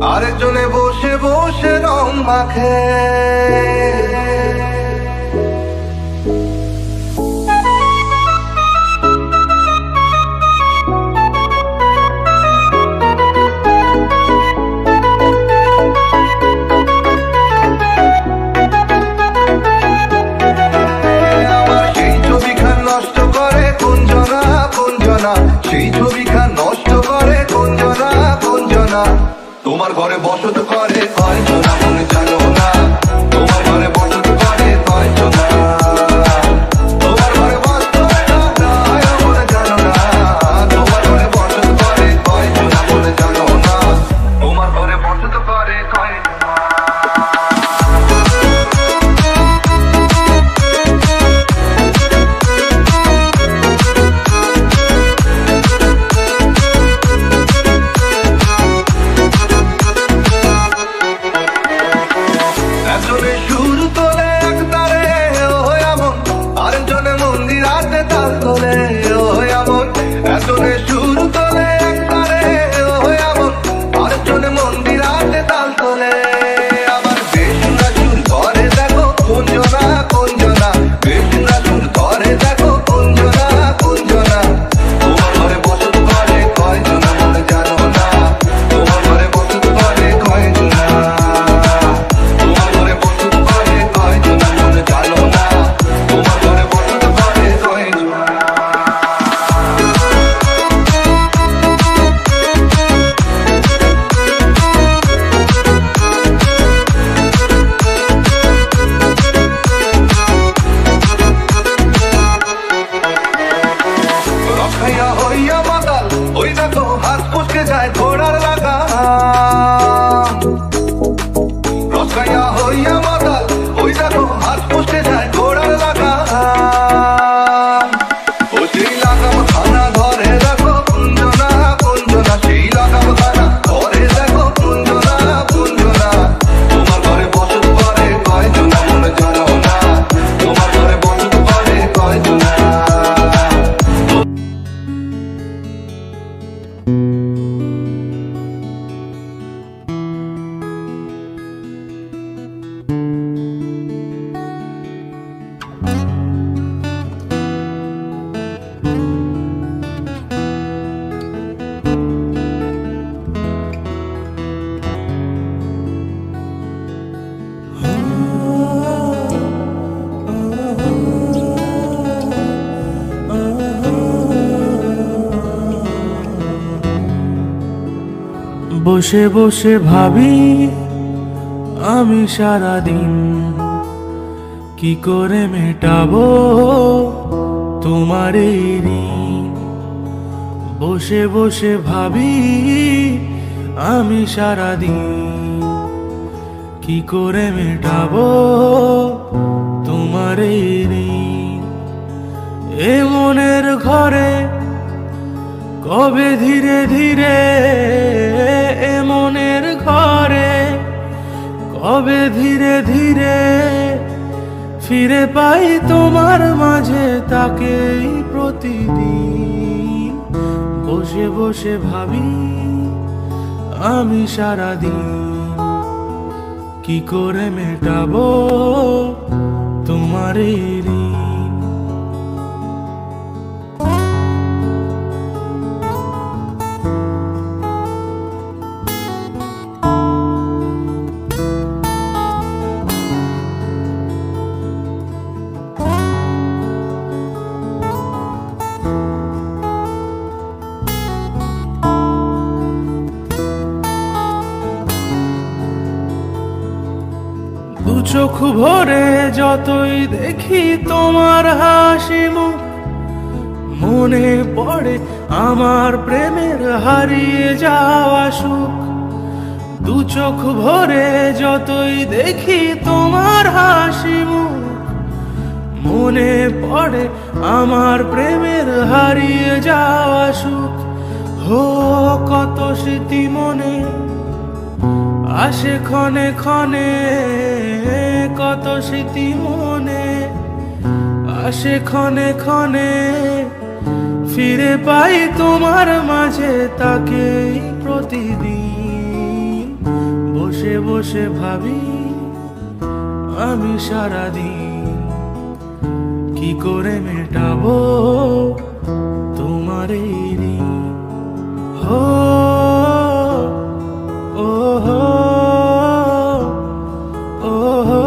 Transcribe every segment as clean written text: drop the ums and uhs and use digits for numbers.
আরেকজনে বসে বসে রং মাখে। সেই ছবিখান নষ্ট করে কোনজনা কোনজনা। তোমার ঘরে বসত করে কয়জনা মনে জানো না। তোমার ঘরে বসত করে কয়জনা। তোমার ঘরে বসত মনে জানো না। তোমার ঘরে বসত করে কয়জনা মনে জানো না। তোমার ঘরে বসত করে কয়জনা। বসে বসে ভাবি আমি সারাদিন কি করে মেটাবো তোমার এই ঋণ। বসে বসে ভাবি আমি সারাদিন কি করে মেটাবো তোমার এই ঋণ। এ মনের ঘরে কবে ধীরে ধীরে, এ মনের ঘরে কবে ধীরে ধীরে ফিরে পাই তোমার মাঝে তাকেই প্রতিদিন। বসে বসে ভাবি আমি সারাদিন কি করে মেটাবো তোমার এই ঋণ। দু চোখ ভরে যতই দেখি তোমার হাসি মুখ, মনে পড়ে আমার প্রেমের হারিয়ে যাওয়া সুখ। দু চোখ ভরে যতই দেখি তোমার হাসি মুখ, মনে পড়ে আমার প্রেমের হারিয়ে যাওয়া সুখ। হো কত স্মৃতি মনে আসে ক্ষণে ক্ষণে, কত স্মৃতি মনে আসে ক্ষণে ক্ষণে, ফিরে পাই তোমার মাঝে তাকেই প্রতিদিন। বসে ভাবি আমি সারাদিন কি করে মেটাবো তোমার এই ঋণ। হো ও হো ও হো।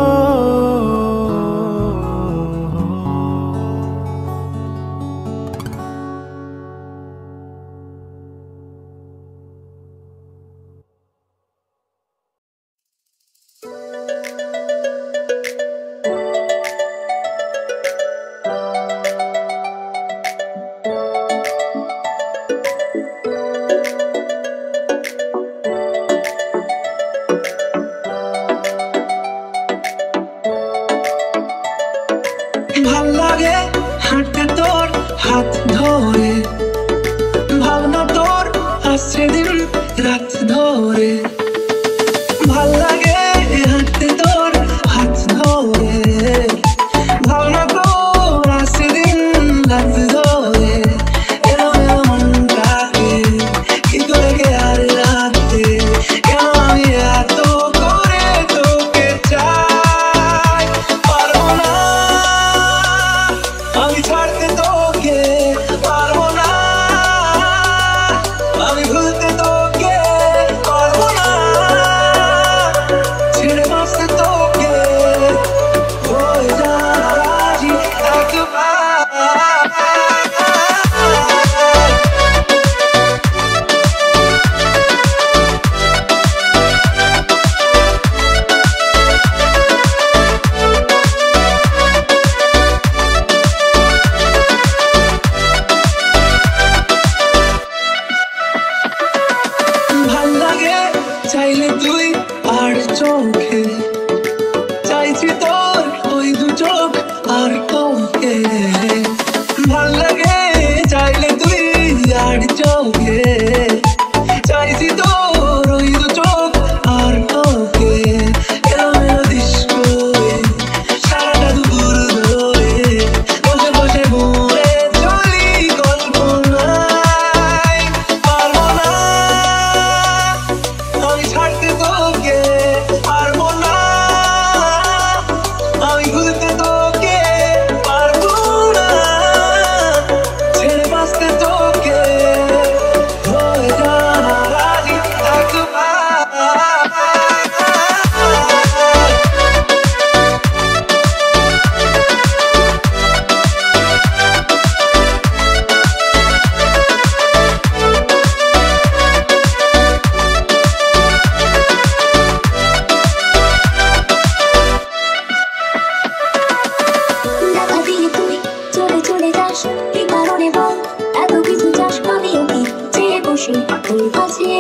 ভাল লাগে হাঁটতে তোর হাত ধরে, ভাবনা তোর আসছে দিন রাত ধরে। ভাল লাগে হাঁটতে তোর হাত ধরে, ভাবনা তোর আসছে দিন রাত ধরে। এলো এলো মনটাকে কি করে কে আর রাতে, কেন আমি এত করে তোকে চাই। পারবো না আমি ছাড়তে তোকে, পারবো না আমি ভুলতে তোকে, পারবো না ছেড়ে বাঁচতে তোকে। হয়ে যা রাজি একবার। ভাল লাগে চাইলে তুই আর চোখে, চাইছি তোর ওই দু চোখ আর তোকে। ভাল লাগে চাইলে তুই আর চোখে, চাইছি তোর ওই দু চোখ আর তোকে। এলো এলো ডিস্কো সারাটা দুপুর ধরে, বসে বসে ঘুরে চলি কল্পনায়। পারবো না আমি ছাড়তে তোকে, পারবো না আমি ভুলতে তোকে, পারবো না ছেড়ে বাঁচতে তোকে। হয়ে যা রাজি একবার। দেখা দিয়ে তুই চলে চলে যাস, কি কারণে বল এত কিছু চাস? আমিও কি চেয়ে বসে তোর কাছে